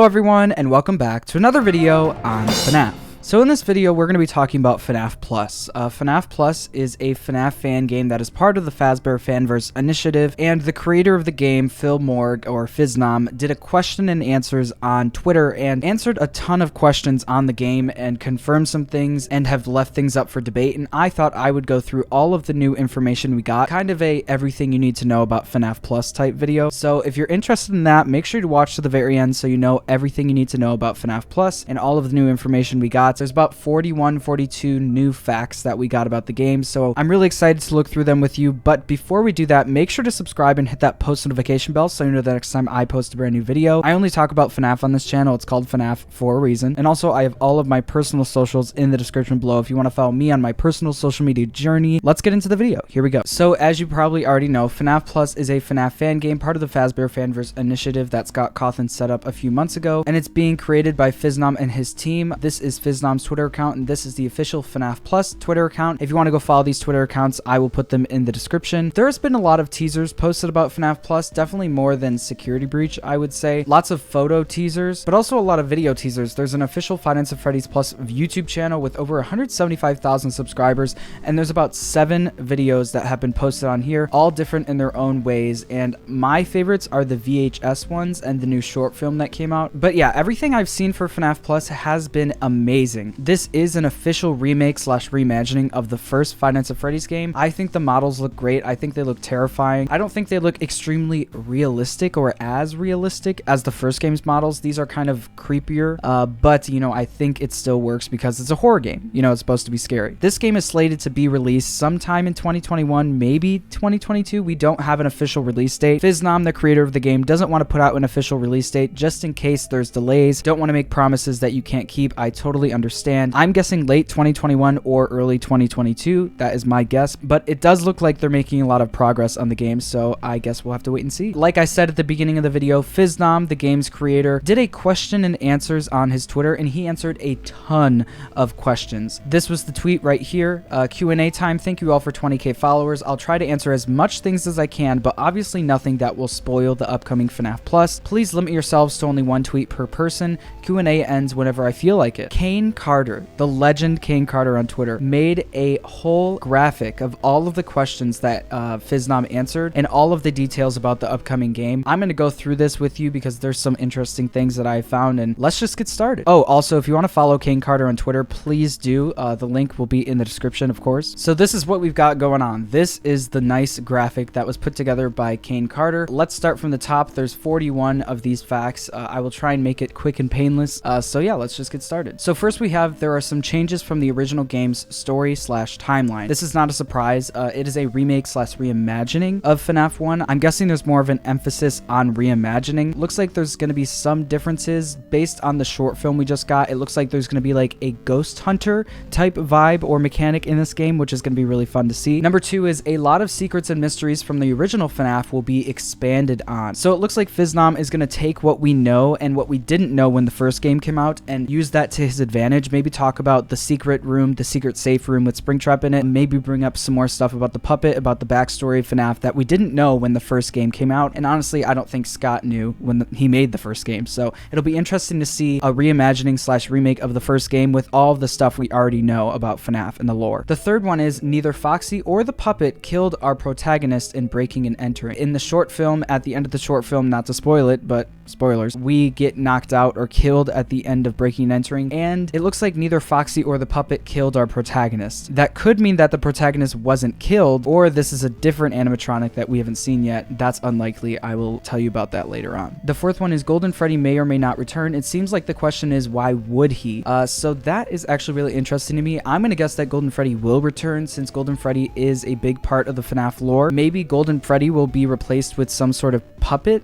everyone, and welcome back to another video on FNAF. So in this video, we're going to be talking about FNAF Plus. FNAF Plus is a FNAF fan game that is part of the Fazbear Fanverse Initiative, and the creator of the game, Phil Morg, or Fiznom, did a question and answers on Twitter and answered a ton of questions on the game and confirmed some things and have left things up for debate, and I thought I would go through all of the new information we got, kind of a everything you need to know about FNAF Plus type video. So if you're interested in that, make sure to watch to the very end so you know everything you need to know about FNAF Plus and all of the new information we got. There's about 42 new facts that we got about the game, so I'm really excited to look through them with you. But before we do that, make sure to subscribe and hit that post notification bell so you know the next time I post a brand new video. I only talk about FNAF on this channel. It's called FNAF for a reason. And also, I have all of my personal socials in the description below if you want to follow me on my personal social media journey. Let's get into the video. Here we go. So as you probably already know, FNAF Plus is a FNAF fan game, part of the Fazbear Fanverse Initiative that Scott Cawthon set up a few months ago, and it's being created by Fiznom and his team. This is Fiznom's Twitter account, and this is the official FNAF Plus Twitter account. If you want to go follow these Twitter accounts, I will put them in the description. There's been a lot of teasers posted about FNAF Plus, definitely more than Security Breach, I would say. Lots of photo teasers, but also a lot of video teasers. There's an official Five Nights at Freddy's Plus YouTube channel with over 175,000 subscribers, and there's about 7 videos that have been posted on here, all different in their own ways, and my favorites are the VHS ones and the new short film that came out. But yeah, everything I've seen for FNAF Plus has been amazing. This is an official remake slash reimagining of the first Five Nights at Freddy's game. I think the models look great. I think they look terrifying. I don't think they look extremely realistic or as realistic as the first game's models. These are kind of creepier, but you know, I think it still works because it's a horror game. You know, it's supposed to be scary. This game is slated to be released sometime in 2021, maybe 2022. We don't have an official release date. Fiznom, the creator of the game, doesn't want to put out an official release date just in case there's delays. Don't want to make promises that you can't keep. I totally understand. I'm guessing late 2021 or early 2022. That is my guess, but it does look like they're making a lot of progress on the game, so I guess we'll have to wait and see. Like I said at the beginning of the video, Fiznom, the game's creator, did a question and answers on his Twitter, and he answered a ton of questions. This was the tweet right here. Q&A time. Thank you all for 20k followers. I'll try to answer as much things as I can, but obviously nothing that will spoil the upcoming FNAF Plus. Please limit yourselves to only one tweet per person. Q&A ends whenever I feel like it. Kane Carter, the legend Kane Carter on Twitter, made a whole graphic of all of the questions that Fiznom answered and all of the details about the upcoming game. I'm going to go through this with you because there's some interesting things that I found, and let's just get started. Oh, also, if you want to follow Kane Carter on Twitter, please do. The link will be in the description, of course. So this is what we've got going on. This is the nice graphic that was put together by Kane Carter. Let's start from the top. There's 41 of these facts. I will try and make it quick and painless. So yeah, let's just get started. So first we have, there are some changes from the original game's story slash timeline. This is not a surprise. It is a remake slash reimagining of FNAF 1. I'm guessing there's more of an emphasis on reimagining. Looks like there's going to be some differences based on the short film we just got. It looks like there's going to be like a ghost hunter type vibe or mechanic in this game, which is going to be really fun to see. Number 2 is a lot of secrets and mysteries from the original FNAF will be expanded on. So it looks like Fiznom is going to take what we know and what we didn't know when the first game came out and use that to his advantage. Maybe talk about the secret room, the secret safe room with Springtrap in it, and maybe bring up some more stuff about the puppet, about the backstory of FNAF that we didn't know when the first game came out. And honestly, I don't think Scott knew when he made the first game. So it'll be interesting to see a reimagining slash remake of the first game with all of the stuff we already know about FNAF and the lore. The third one is neither Foxy or the puppet killed our protagonist in breaking and entering. In the short film, at the end of the short film, not to spoil it, but spoilers, we get knocked out or killed at the end of breaking and entering, and it looks like neither Foxy or the puppet killed our protagonist. That could mean that the protagonist wasn't killed, or this is a different animatronic that we haven't seen yet. That's unlikely. I will tell you about that later on. The fourth one is Golden Freddy may or may not return. It seems like the question is, why would he? So that is actually really interesting to me. I'm going to guess that Golden Freddy will return since Golden Freddy is a big part of the FNAF lore. Maybe Golden Freddy will be replaced with some sort of puppet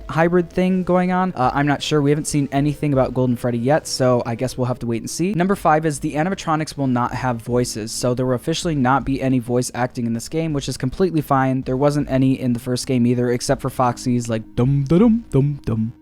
hybrid thing going on. I'm not sure. We haven't seen anything about Golden Freddy yet, so I guess we'll have to wait and see. Number 5 is the animatronics will not have voices, so there will officially not be any voice acting in this game, which is completely fine. There wasn't any in the first game either, except for Foxy's like dum da dum dum dum.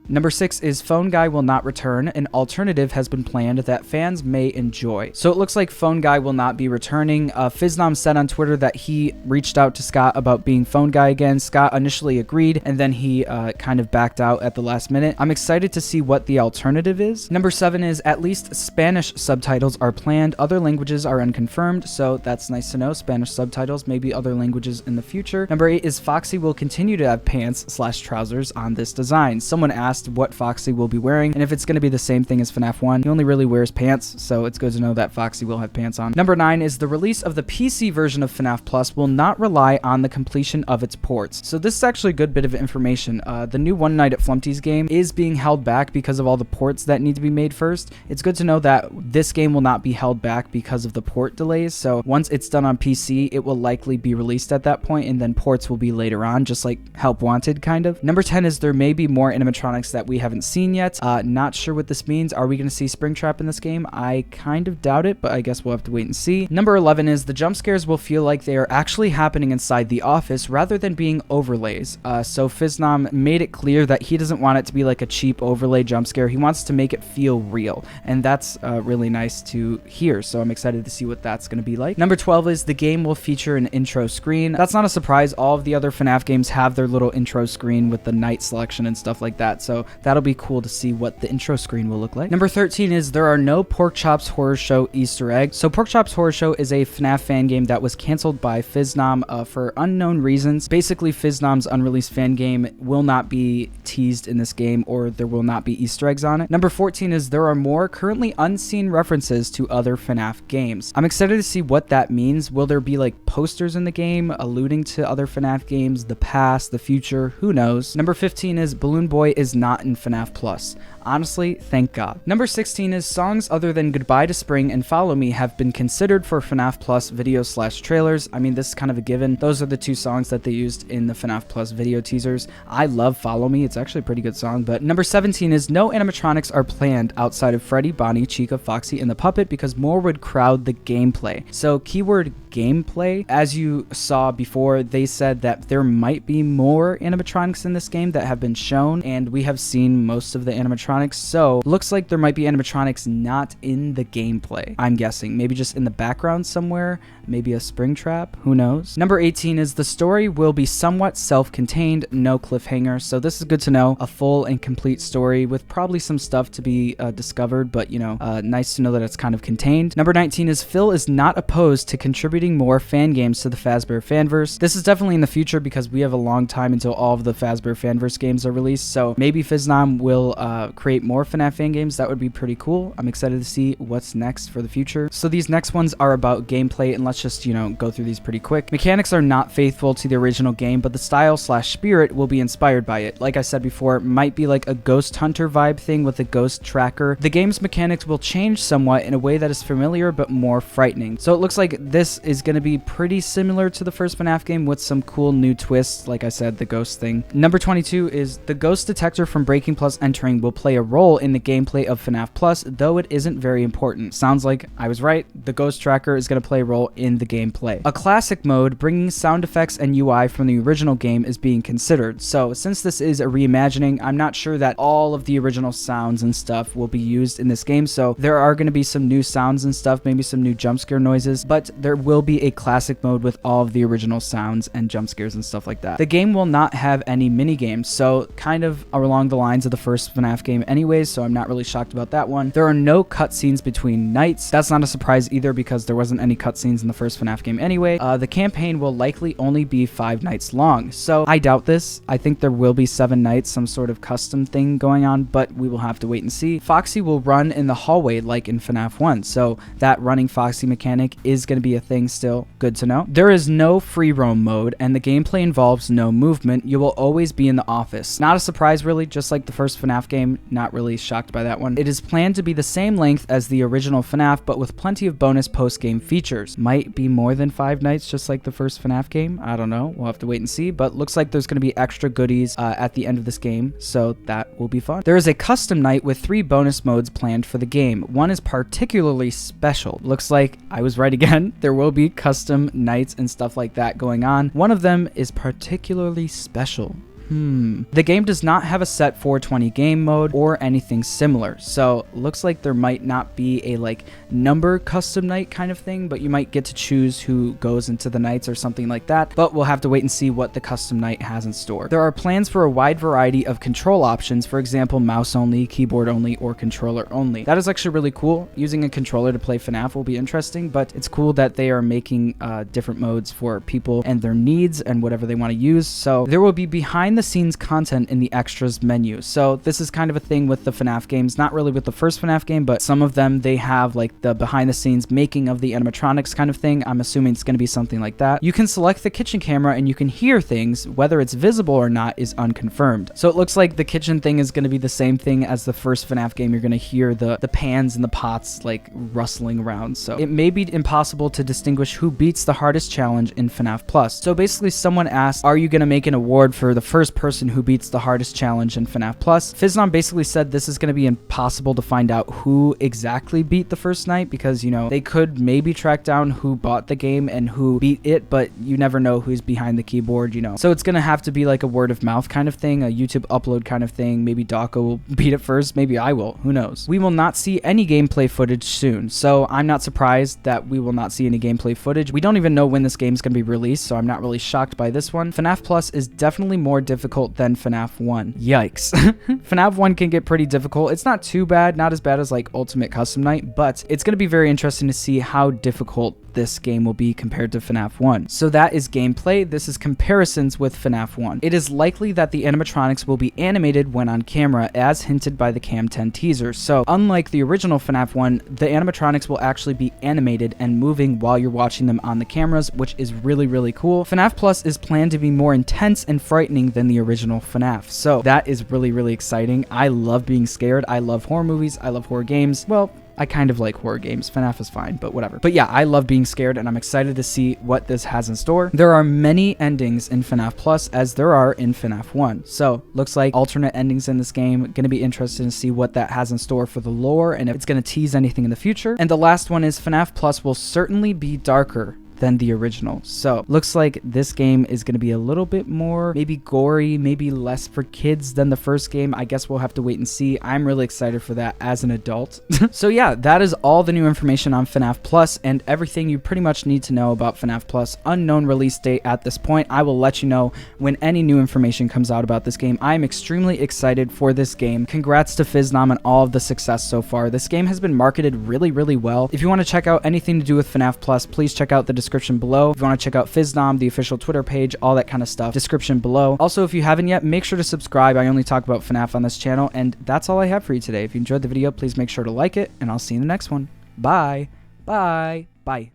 Number 6 is Phone Guy will not return. An alternative has been planned that fans may enjoy. So it looks like Phone Guy will not be returning. Fiznom said on Twitter that he reached out to Scott about being Phone Guy again. Scott initially agreed, and then he kind of backed out at the last minute. I'm excited to see what the alternative is. Number 7 is at least Spanish subtitles are planned. Other languages are unconfirmed, so that's nice to know. Spanish subtitles, maybe other languages in the future. Number 8 is Foxy will continue to have pants/trousers on this design. Someone asked what Foxy will be wearing, and if it's going to be the same thing as FNAF 1. He only really wears pants, so it's good to know that Foxy will have pants on. Number 9 is the release of the PC version of FNAF Plus will not rely on the completion of its ports. So this is actually a good bit of information. The new One Night at Flumpty's game is being held back because of all the ports that need to be made first. It's good to know that this game will not be held back because of the port delays. So once it's done on PC, it will likely be released at that point, and then ports will be later on, just like Help Wanted kind of. Number 10 is there may be more animatronics that we haven't seen yet. Not sure what this means. Are we going to see Springtrap in this game? I kind of doubt it, but I guess we'll have to wait and see. Number 11 is the jump scares will feel like they are actually happening inside the office rather than being overlays. So Fiznom made it clear that he doesn't want it to be like a cheap overlay jump scare. He wants to make it feel real, and that's really nice to hear, so I'm excited to see what that's going to be like. Number 12 is the game will feature an intro screen. That's not a surprise. All of the other FNAF games have their little intro screen with the night selection and stuff like that, so that'll be cool to see what the intro screen will look like. Number 13 is there are no Pork Chops Horror Show Easter eggs. So Pork Chops Horror Show is a FNAF fan game that was canceled by Fiznom for unknown reasons. Basically, Fiznom's unreleased fan game will not be teased in this game, or there will not be Easter eggs on it. Number 14 is there are more currently unseen references to other FNAF games. I'm excited to see what that means. Will there be like posters in the game alluding to other FNAF games, the past, the future? Who knows? Number 15 is Balloon Boy is not in FNAF Plus. Honestly, thank God. Number 16 is songs other than Goodbye to Spring and Follow Me have been considered for FNAF Plus videos/trailers. I mean, this is kind of a given. Those are the two songs that they used in the FNAF Plus video teasers. I love Follow Me. It's actually a pretty good song. But number 17 is no animatronics are planned outside of Freddy, Bonnie, Chica, Foxy, and the puppet because more would crowd the gameplay. So keyword gameplay, as you saw before, they said that there might be more animatronics in this game that have been shown, and we have seen most of the animatronics, so looks like there might be animatronics not in the gameplay. I'm guessing maybe just in the background somewhere, maybe a Springtrap, who knows. Number 18 is the story will be somewhat self-contained, no cliffhanger, so this is good to know. A full and complete story with probably some stuff to be discovered, but you know, nice to know that it's kind of contained. Number 19 is Phil is not opposed to contributing more fan games to the Fazbear Fanverse. This is definitely in the future because we have a long time until all of the Fazbear Fanverse games are released, so maybe Fiznom will create more FNAF fan games. That would be pretty cool. I'm excited to see what's next for the future. So these next ones are about gameplay, and let's just, you know, go through these pretty quick. Mechanics are not faithful to the original game, but the style/spirit will be inspired by it. Like I said before, it might be like a Ghost Hunter vibe thing with a ghost tracker. The game's mechanics will change somewhat in a way that is familiar but more frightening. So it looks like this is going to be pretty similar to the first FNAF game with some cool new twists, like I said, the ghost thing. Number 22 is the ghost detector from Breaking Plus entering will play a role in the gameplay of FNAF Plus, though it isn't very important. Sounds like I was right. The ghost tracker is going to play a role in the gameplay. A classic mode bringing sound effects and UI from the original game is being considered. So since this is a reimagining, I'm not sure that all of the original sounds and stuff will be used in this game, so there are going to be some new sounds and stuff, maybe some new jump scare noises, but there will be a classic mode with all of the original sounds and jump scares and stuff like that. The game will not have any mini games, so kind of along the lines of the first FNAF game anyways, so I'm not really shocked about that one. There are no cutscenes between nights. That's not a surprise either because there wasn't any cutscenes in the first FNAF game anyway. The campaign will likely only be 5 nights long, so I doubt this. I think there will be 7 nights, some sort of custom thing going on, but we will have to wait and see. Foxy will run in the hallway like in FNAF 1, so that running Foxy mechanic is going to be a thing still. Good to know. There is no free roam mode, and the gameplay involves no movement. You will always be in the office. Not a surprise really, just like the first FNAF game. Not really shocked by that one. It is planned to be the same length as the original FNAF, but with plenty of bonus post-game features. Might be more than 5 nights, just like the first FNAF game. I don't know. We'll have to wait and see, but looks like there's going to be extra goodies at the end of this game, so that will be fun. There is a custom night with 3 bonus modes planned for the game. One is particularly special. Looks like I was right again. There will be custom nights and stuff like that going on. One of them is particularly special. The game does not have a set 420 game mode or anything similar, so looks like there might not be a like number custom night kind of thing, but you might get to choose who goes into the nights or something like that, but we'll have to wait and see what the custom night has in store. There are plans for a wide variety of control options, for example, mouse only, keyboard only, or controller only. That is actually really cool. Using a controller to play FNAF will be interesting, but it's cool that they are making different modes for people and their needs and whatever they want to use. So there will be behind the scenes content in the extras menu. So this is kind of a thing with the FNAF games, not really with the first FNAF game, but some of them, they have like the behind the scenes making of the animatronics kind of thing. I'm assuming it's going to be something like that. You can select the kitchen camera and you can hear things. Whether it's visible or not is unconfirmed. So it looks like the kitchen thing is going to be the same thing as the first FNAF game. You're going to hear the pans and the pots like rustling around. So it may be impossible to distinguish who beats the hardest challenge in FNAF Plus. So basically someone asked, are you going to make an award for the first person who beats the hardest challenge in FNAF Plus? Fiznom basically said this is going to be impossible to find out who exactly beat the first night because, you know, they could maybe track down who bought the game and who beat it, but you never know who's behind the keyboard, you know. So it's going to have to be like a word of mouth kind of thing, a YouTube upload kind of thing. Maybe Dawko will beat it first. Maybe I will. Who knows? We will not see any gameplay footage soon. So I'm not surprised that we will not see any gameplay footage. We don't even know when this game is going to be released, so I'm not really shocked by this one. FNAF Plus is definitely more difficult than FNAF 1. Yikes. FNAF 1 can get pretty difficult. It's not too bad, not as bad as like Ultimate Custom Night, but it's going to be very interesting to see how difficult this game will be compared to FNAF 1. So that is gameplay. This is comparisons with FNAF 1. It is likely that the animatronics will be animated when on camera as hinted by the Cam 10 teaser. So unlike the original FNAF 1, the animatronics will actually be animated and moving while you're watching them on the cameras, which is really, really cool. FNAF Plus is planned to be more intense and frightening than the original FNAF. So that is really, really exciting. I love being scared. I love horror movies. I love horror games. Well, I kind of like horror games. FNAF is fine, but whatever. But yeah, I love being scared and I'm excited to see what this has in store. There are many endings in FNAF Plus as there are in FNAF 1. So looks like alternate endings in this game. Going to be interested to see what that has in store for the lore and if it's going to tease anything in the future. And the last one is FNAF Plus will certainly be darker than the original. So looks like this game is going to be a little bit more maybe gory, maybe less for kids than the first game. I guess we'll have to wait and see. I'm really excited for that as an adult. So yeah, that is all the new information on FNAF Plus and everything you pretty much need to know about FNAF Plus. Unknown release date at this point. I will let you know when any new information comes out about this game. I'm extremely excited for this game. Congrats to Fiznom on all of the success so far. This game has been marketed really, really well. If you want to check out anything to do with FNAF Plus, please check out the description below. If you want to check out Fiznom, the official Twitter page, all that kind of stuff, description below. Also, if you haven't yet, make sure to subscribe. I only talk about FNAF on this channel, and that's all I have for you today. If you enjoyed the video, please make sure to like it, and I'll see you in the next one. Bye. Bye. Bye.